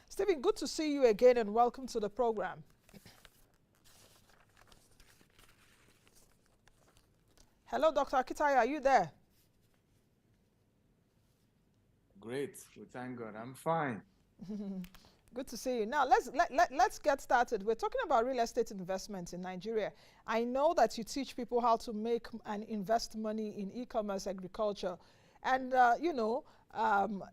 Stephen, good to see you again and welcome to the program. Hello, Dr. Akitayo, are you there? Great. Well, thank God. I'm fine. Good to see you. Now, let's get started. We're talking about real estate investment in Nigeria. I know that you teach people how to make and invest money in e-commerce, agriculture, and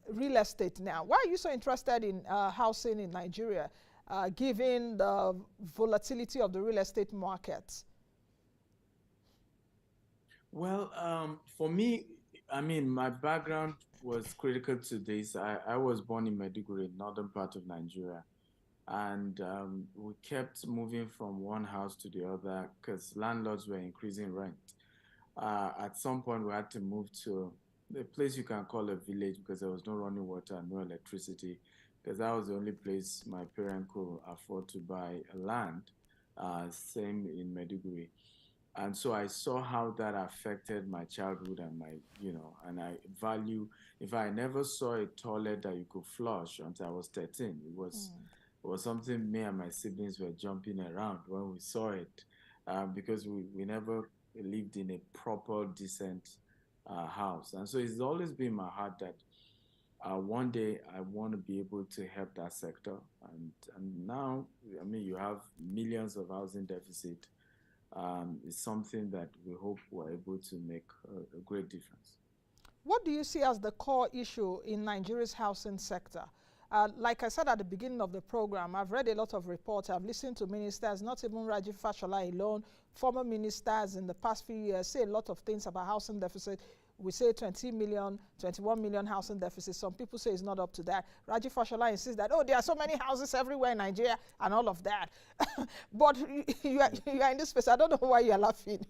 real estate. Now, why are you so interested in housing in Nigeria, given the volatility of the real estate market? Well, for me, I mean, my background was critical to this. I was born in Maiduguri, northern part of Nigeria, and we kept moving from one house to the other because landlords were increasing rent. At some point, we had to move to a place you can call a village because there was no running water and no electricity, because that was the only place my parents could afford to buy land. Same in Maiduguri. And so I saw how that affected my childhood and and I value, if I never saw a toilet that you could flush until I was 13. It was something me and my siblings were jumping around when we saw it, because we never lived in a proper, decent house. And so it's always been my heart that one day I want to be able to help that sector. And now, I mean, you have millions of housing deficit. Is something that we hope we're able to make a great difference. What do you see as the core issue in Nigeria's housing sector? Like I said at the beginning of the program, I've read a lot of reports. I've listened to ministers, not even Rajiv Fashola alone, former ministers in the past few years say a lot of things about housing deficit. We say 20 million, 21 million housing deficit. Some people say it's not up to that. Rajiv Fashola insists that, oh, there are so many houses everywhere in Nigeria and all of that. But you are in this space. I don't know why you are laughing.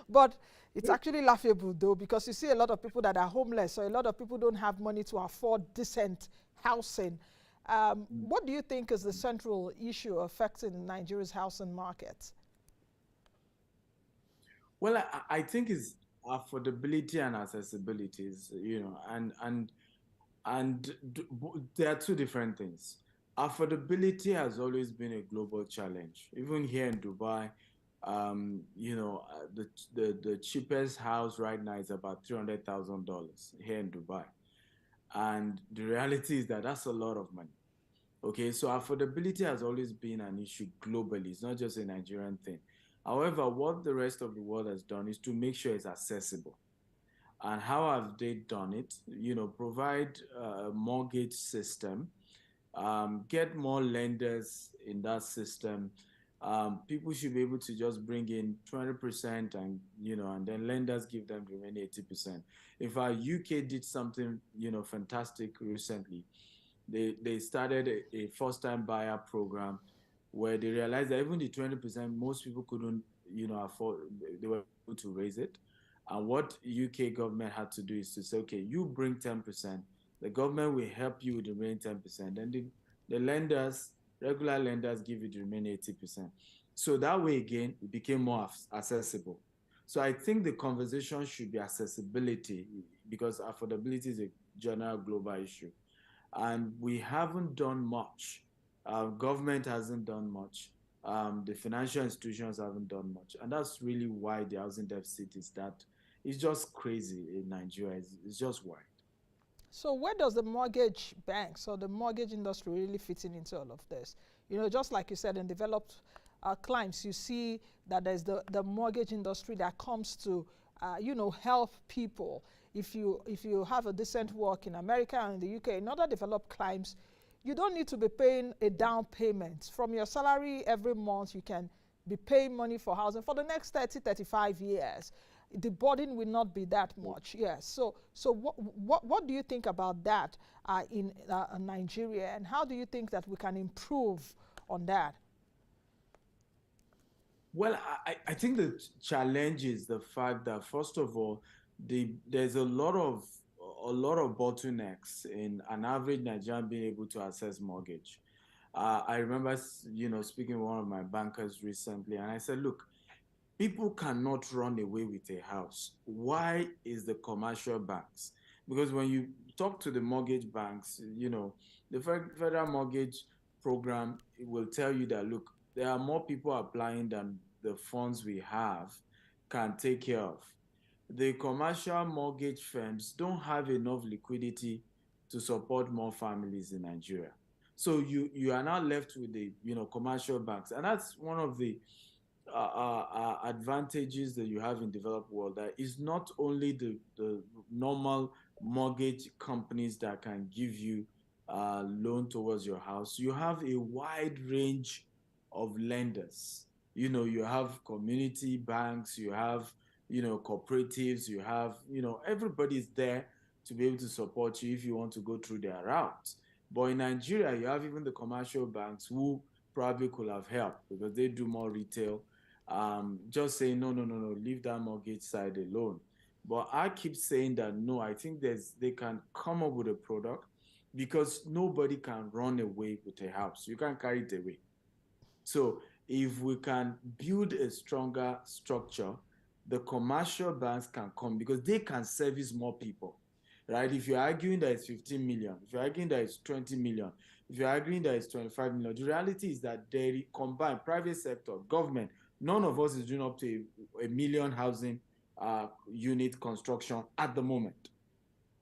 But it's actually laughable, though, because you see a lot of people that are homeless, so a lot of people don't have money to afford decent housing. What do you think is the central issue affecting Nigeria's housing market? Well, I think it's affordability and accessibility, there are two different things. Affordability has always been a global challenge. Even here in Dubai, the cheapest house right now is about $300,000 here in Dubai, and the reality is that that's a lot of money. Okay, so affordability has always been an issue globally. It's not just a Nigerian thing. However, what the rest of the world has done is to make sure it's accessible. And how have they done it? Provide a mortgage system, get more lenders in that system. People should be able to just bring in 20% and then lenders give them the remaining 80%. In fact, UK did something, fantastic recently. They started a first-time buyer program where they realized that even the 20% most people couldn't afford. They were able to raise it, and what UK government had to do is to say, okay, you bring 10%, the government will help you with the remaining 10%, and the lenders, regular lenders, give you the remaining 80%. So that way again it became more accessible. So I think the conversation should be accessibility, because affordability is a general global issue, and we haven't done much. Government hasn't done much. The financial institutions haven't done much, and that's really why the housing deficit is that. It's just crazy in Nigeria. It's just wide. So where does the mortgage banks or the mortgage industry really fit in into all of this? Just like you said, in developed climes, you see that there's the mortgage industry that comes to, help people. If you have a decent work in America and in the UK, in other developed climes, you don't need to be paying a down payment. From your salary every month, you can be paying money for housing for the next 30, 35 years. The burden will not be that much. Yes. So what do you think about that in Nigeria, and how do you think that we can improve on that? Well, I think the challenge is the fact that, first of all, there's a lot of bottlenecks in an average Nigerian being able to access mortgage. I remember, speaking with one of my bankers recently, and I said, look, people cannot run away with a house. Why is the commercial banks? Because when you talk to the mortgage banks, The federal mortgage program will tell you that, look, there are more people applying than the funds we have can take care of. The commercial mortgage firms don't have enough liquidity to support more families in Nigeria. So you are now left with the commercial banks, and that's one of the advantages that you have in developed world. That is not only the normal mortgage companies that can give you loan towards your house. You have a wide range of lenders. You have community banks, you have cooperatives, you have everybody's there to be able to support you if you want to go through their route. But in Nigeria, you have even the commercial banks who probably could have helped because they do more retail. Just saying no, no, no, no, leave that mortgage side alone. But I keep saying that no, I think they can come up with a product because nobody can run away with a house. You can't carry it away. So if we can build a stronger structure, the commercial banks can come because they can service more people, right? If you're arguing that it's 15 million, if you're arguing that it's 20 million, if you're arguing that it's 25 million, the reality is that they combine private sector, government. None of us is doing up to a million housing unit construction at the moment.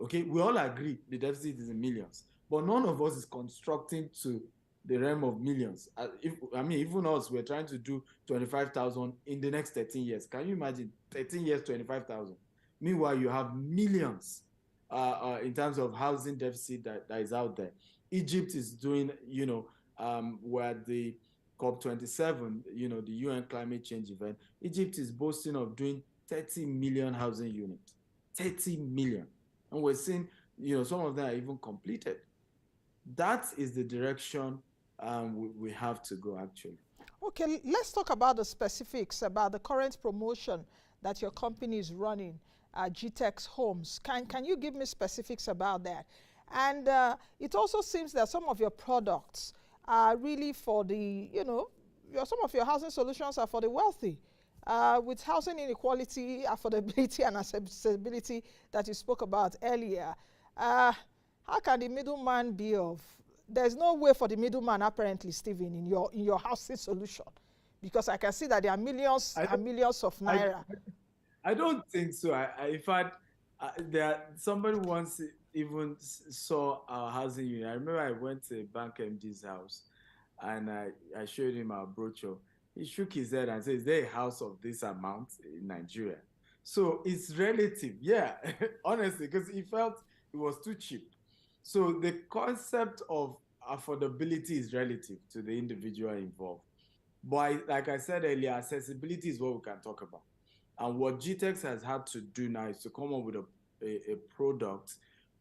Okay, we all agree the deficit is in millions, but none of us is constructing to the realm of millions. Even us, we're trying to do 25,000 in the next 13 years. Can you imagine 13 years, 25,000? Meanwhile, you have millions in terms of housing deficit that is out there. Egypt is doing, where the COP27, the UN climate change event, Egypt is boasting of doing 30 million housing units. 30 million. And we're seeing, some of them are even completed. That is the direction we have to go, actually. Okay, let's talk about the specifics about the current promotion that your company is running, GTEXT Homes. Can you give me specifics about that? And it also seems that some of your products are really for the, some of your housing solutions are for the wealthy. With housing inequality, affordability, and accessibility that you spoke about earlier, how can the middleman be of? There's no way for the middleman, apparently, Stephen, in your housing solution, because I can see that there are millions and millions of naira. I don't think so. In fact, somebody once even saw our housing unit. I remember I went to Bank MD's house, and I showed him our brochure. He shook his head and said, "Is there a house of this amount in Nigeria?" So it's relative, yeah, honestly, because he felt it was too cheap. So the concept of affordability is relative to the individual involved. But like I said earlier, accessibility is what we can talk about. And what GTEX has had to do now is to come up with a product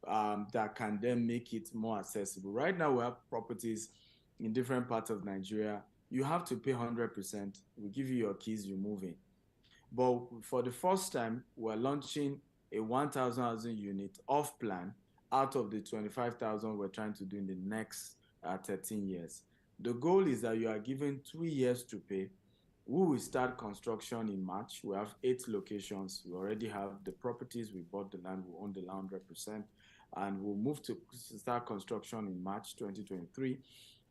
that can then make it more accessible. Right now, we have properties in different parts of Nigeria. You have to pay 100%. We give you your keys, you move in. But for the first time, we're launching a 1,000 housing unit off plan out of the 25,000 we're trying to do in the next 13 years. The goal is that you are given 3 years to pay. We will start construction in March. We have 8 locations. We already have the properties. We bought the land. We own the land 100%. And we'll move to start construction in March 2023.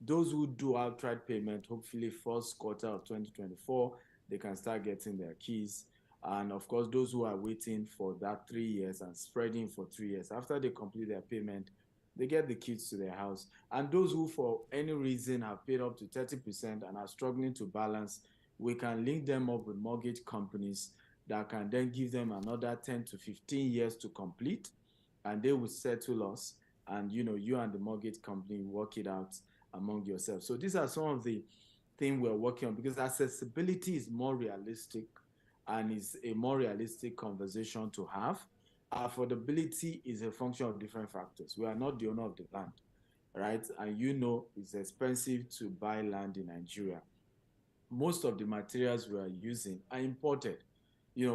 Those who do outright payment, hopefully first quarter of 2024, they can start getting their keys. And of course, those who are waiting for that 3 years and spreading for 3 years, after they complete their payment, they get the keys to their house. And those who, for any reason, have paid up to 30% and are struggling to balance, we can link them up with mortgage companies that can then give them another 10 to 15 years to complete, and they will settle us. And you and the mortgage company work it out among yourselves. So these are some of the things we're working on, because accessibility is more realistic and is a more realistic conversation to have. Affordability is a function of different factors. We are not the owner of the land, right? And it's expensive to buy land in Nigeria. Most of the materials we are using are imported.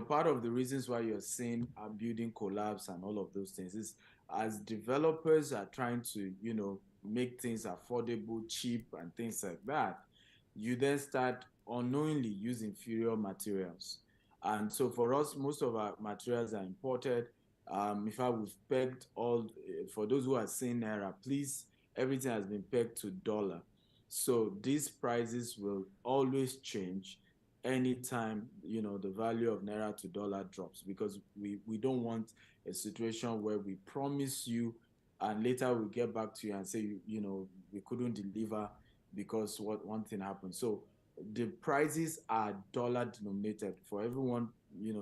Part of the reasons why you're seeing our building collapse and all of those things is as developers are trying to, make things affordable, cheap, and things like that, you then start unknowingly using inferior materials. And so for us, most of our materials are imported. In fact, we've pegged all, for those who are seeing Naira, please everything has been pegged to dollar. So these prices will always change anytime, the value of naira to dollar drops, because we don't want a situation where we promise you and later we get back to you and say, we couldn't deliver because one thing happened. So the prices are dollar denominated. For everyone,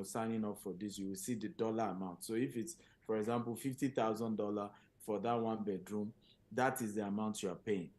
signing up for this, you will see the dollar amount. So if it's, for example, $50,000 for that one bedroom, that is the amount you are paying.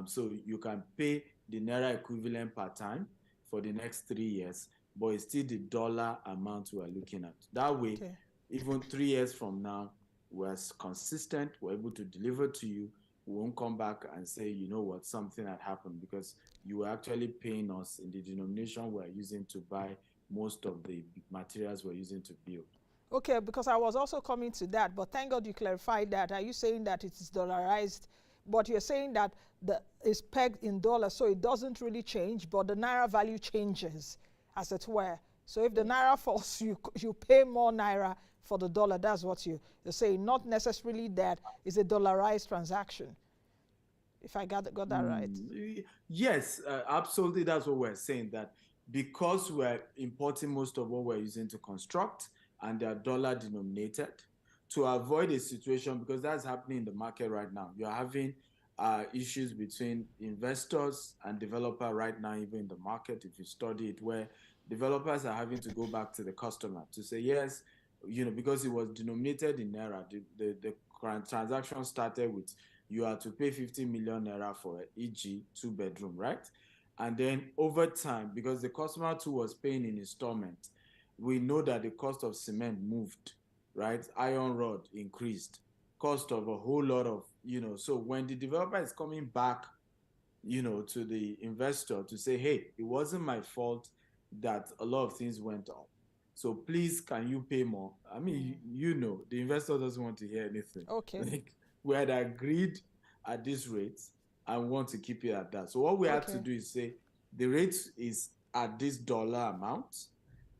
So you can pay the naira equivalent per time for the next 3 years, but it's still the dollar amount we are looking at. That way, Okay. even 3 years from now, we're consistent, we're able to deliver to you. We won't come back and say, you know what, something had happened, because you were actually paying us in the denomination we're using to buy most of the materials we're using to build. Okay, because I was also coming to that, but thank God you clarified that. Are you saying that it is dollarized, but you're saying that it's pegged in dollars, so it doesn't really change, but the naira value changes, as it were. So if the naira falls, you pay more naira for the dollar. That's what you're saying. Not necessarily that it's a dollarized transaction. If I got that right. Yes, absolutely. That's what we're saying, that because we're importing most of what we're using to construct and they're dollar denominated, to avoid a situation, because that's happening in the market right now. You're having issues between investors and developer right now, even in the market, if you study it, where developers are having to go back to the customer to say, yes, because it was denominated in naira, the current transaction started with, you are to pay 50 million naira for e.g. 2-bedroom, right? And then over time, because the customer too was paying in installment, we know that the cost of cement moved, right? Iron rod increased, cost of a whole lot of, so when the developer is coming back, to the investor to say, hey, it wasn't my fault that a lot of things went up. So please, can you pay more? I mean, the investor doesn't want to hear anything. Okay. Like, we had agreed at this rate and want to keep it at that. So what we had to do is say, the rate is at this dollar amount,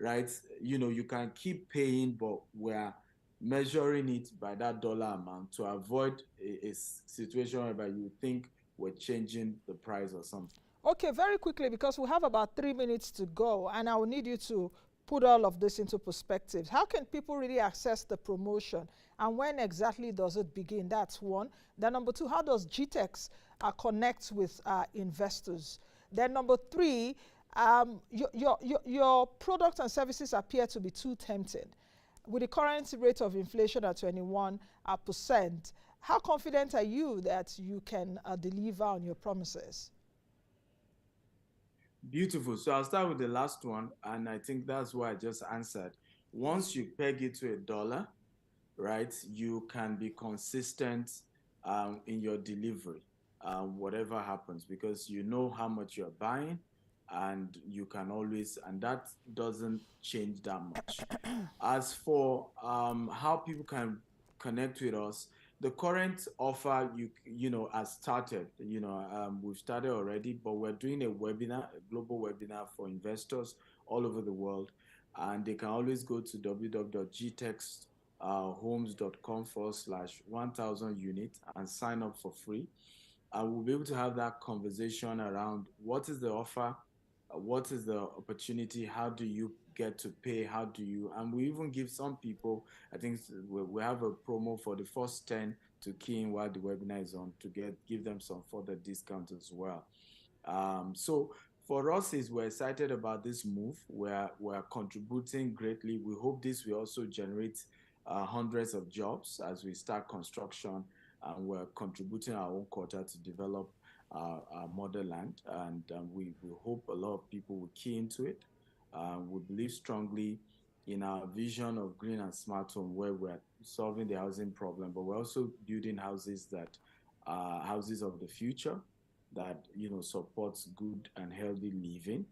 right? You can keep paying, but we're measuring it by that dollar amount to avoid a situation whereby you think we're changing the price or something. Okay, very quickly, because we have about 3 minutes to go, and I will need you to put all of this into perspective. How can people really access the promotion, and when exactly does it begin? That's one. Then number two, how does GTEXT connect with investors? Then number three, your products and services appear to be too tempting. With the current rate of inflation at 21%, how confident are you that you can deliver on your promises? Beautiful. So I'll start with the last one, and I think that's what I just answered. Once you peg it to a dollar, right, you can be consistent in your delivery, whatever happens, because you know how much you're buying, and you can always, and that doesn't change that much. As for how people can connect with us, the current offer, has started. We've started already, but we're doing a webinar, a global webinar for investors all over the world, and they can always go to www.gtexthomes.com/1000 units and sign up for free. And we'll be able to have that conversation around what is the offer, what is the opportunity, how do you get to pay, how do you, and we even give some people, I think we have a promo for the first 10 to key in while the webinar is on, to give them some further discount as well. So for us, we're excited about this move. We're contributing greatly. We hope this will also generate hundreds of jobs as we start construction, and we're contributing our own quota to develop our motherland, and we hope a lot of people will key into it. We believe strongly in our vision of green and smart home, where we're solving the housing problem, but we're also building houses that are houses of the future, that supports good and healthy living.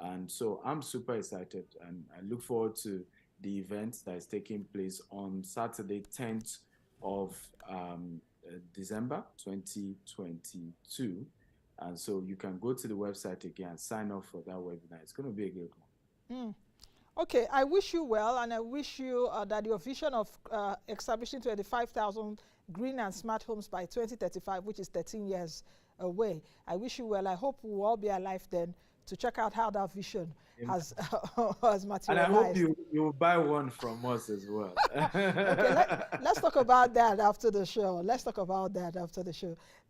And so I'm super excited, and I look forward to the event that is taking place on Saturday, 10th of December 2022. And so you can go to the website again and sign up for that webinar. It's going to be a great one. Okay, I wish you well, and I wish you that your vision of establishing 25,000 green and smart homes by 2035, which is 13 years away. I wish you well. I hope we'll all be alive then to check out how that vision has materialized. And I hope you will buy one from us as well. Okay, let's talk about that after the show.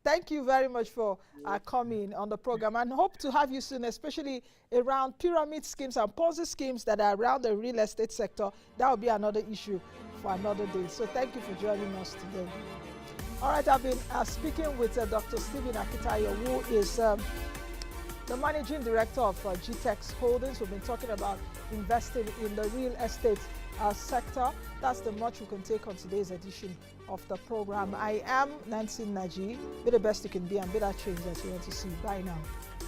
Thank you very much for coming on the program, and hope to have you soon, especially around pyramid schemes and Ponzi schemes that are around the real estate sector. That will be another issue for another day. So thank you for joining us today. All right, I've been speaking with Dr. Stephen Akitayo, who is the managing director of GTEXT Holdings. We've been talking about investing in the real estate sector. That's the much we can take on today's edition of the program. I am Nancy Naji. Be the best you can be and be that change that you want to see. Bye now.